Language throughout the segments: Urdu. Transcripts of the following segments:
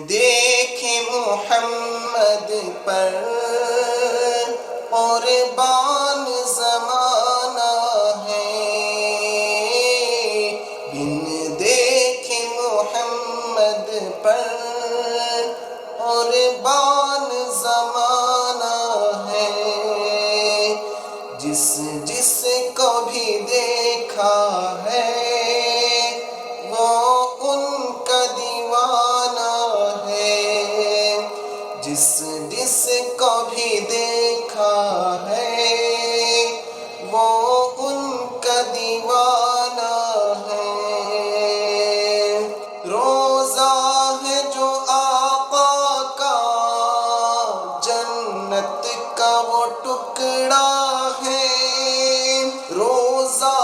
دیکھے محمد پر قربان زمانہ ہے، بن دیکھے محمد پر قربان زمانہ ہے، جس جس کو بھی دیکھا ہے وہ ان کا دیوانہ ہے، جس جس کو بھی دیکھا ہے وہ ان کا دیوانہ ہے۔ روزہ ہے جو آقا کا جنت کا وہ ٹکڑا ہے، روزہ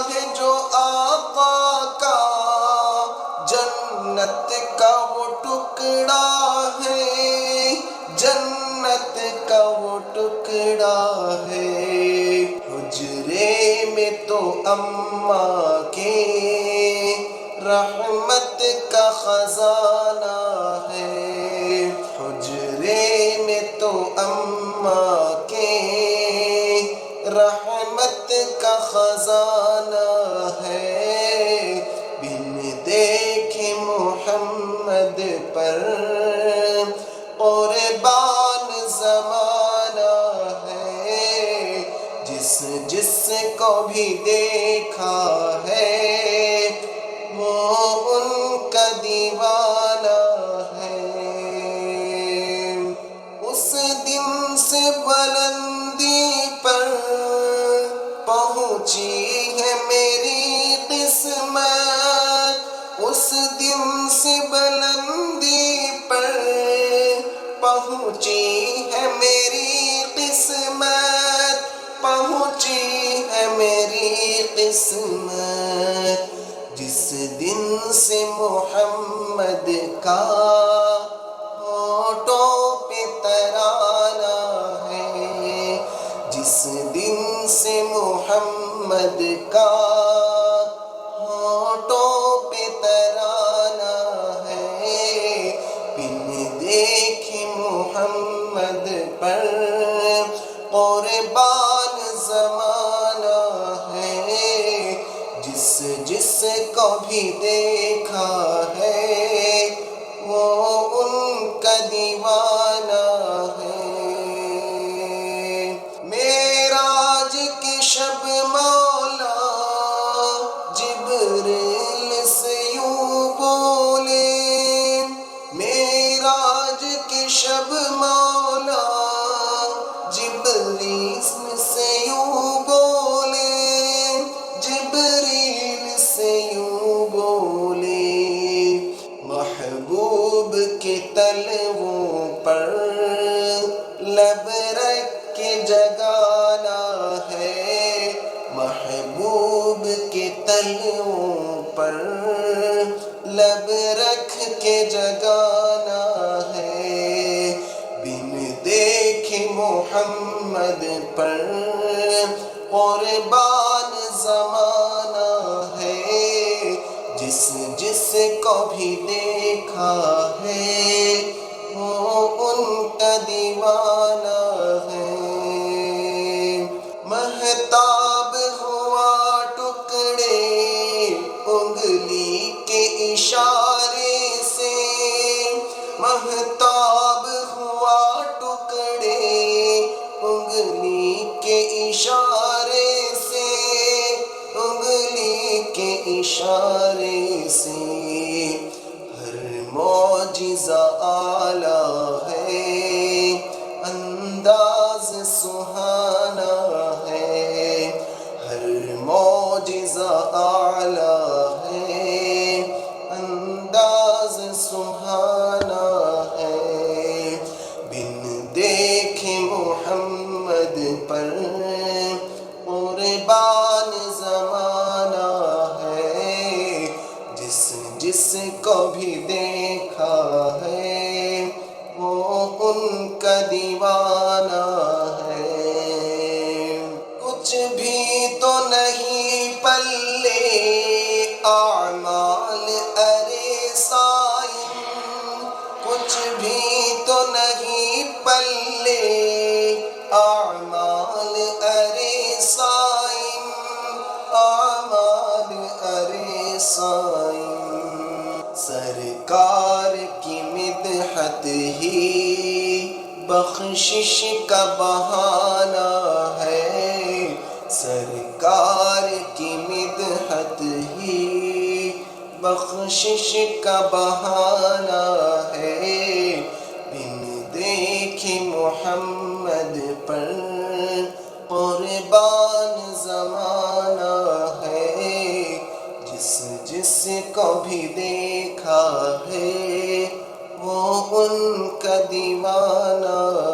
ہے جو آقا کا جنت کا وہ ٹکڑا ہے، جنت کا وہ ٹکڑا ہے۔ حجرے میں تو اماں کے رحمت کا خزانہ ہے، حجرے میں تو اماں کے رحمت کا خزانہ ہے، بن دیکھے محمد پر قربان زمانہ ہے، جس جس کو بھی دیکھا ہے وہ ان کا دیوانہ ہے۔ اس دن سے بلندی پر پہنچی ہے میری قسمت، اس دن سے بلندی پر پہنچی ہے میری قسمت، پہنچی ہے میری قسمت، جس دن سے محمد کا ہونٹوں پہ ترانہ ہے، جس دن سے محمد کا ہونٹوں پہ ترانہ ہے، بن دیکھے محمد پر قربان زمانہ ہے، جس جس کو بھی دیکھا ہے وہ ان کا دیوانہ ہے۔ معراج کی شب مولا جبریل سے یوں بولے، معراج کی شب مولا جبریل سے یوں بولے، جبریل سے یوں بولے، محبوب کے تلووں پر لب رکھ کے جگانا ہے، محبوب کے تلووں پر لب رکھ کے جگانا ہے، بن دیکھے محمد پر قربان زمانہ ہے، جس جس کو بھی دیکھا ہے وہ ان کا دیوانہ ہے۔ مہتاب ہوا ٹکڑے انگلی کے اشارے سے، مہتاب ہوا ٹکڑے انگلی کے اشارے سے، انگلی کے اشارے سے، ہر معجزہ اعلیٰ ہے، انداز سہانا ہے، ہر معجزہ اعلیٰ ہے، انداز سہانا ہے، بن دیکھے محمد پر قربان زمانہ ہے، کچھ بھی تو نہیں پلے اعمال ارے صائم، اعمال ارے صائم۔ سرکار کی مدحت ہی بخشش کا بہانہ ہے، سرکار کی مدحت ہی بخشش کا بہانہ ہے۔ بن دیکھے محمد پر قربان زمانہ ہے، جس جس کو بھی دیکھا ہے وہ ان کا دیوانہ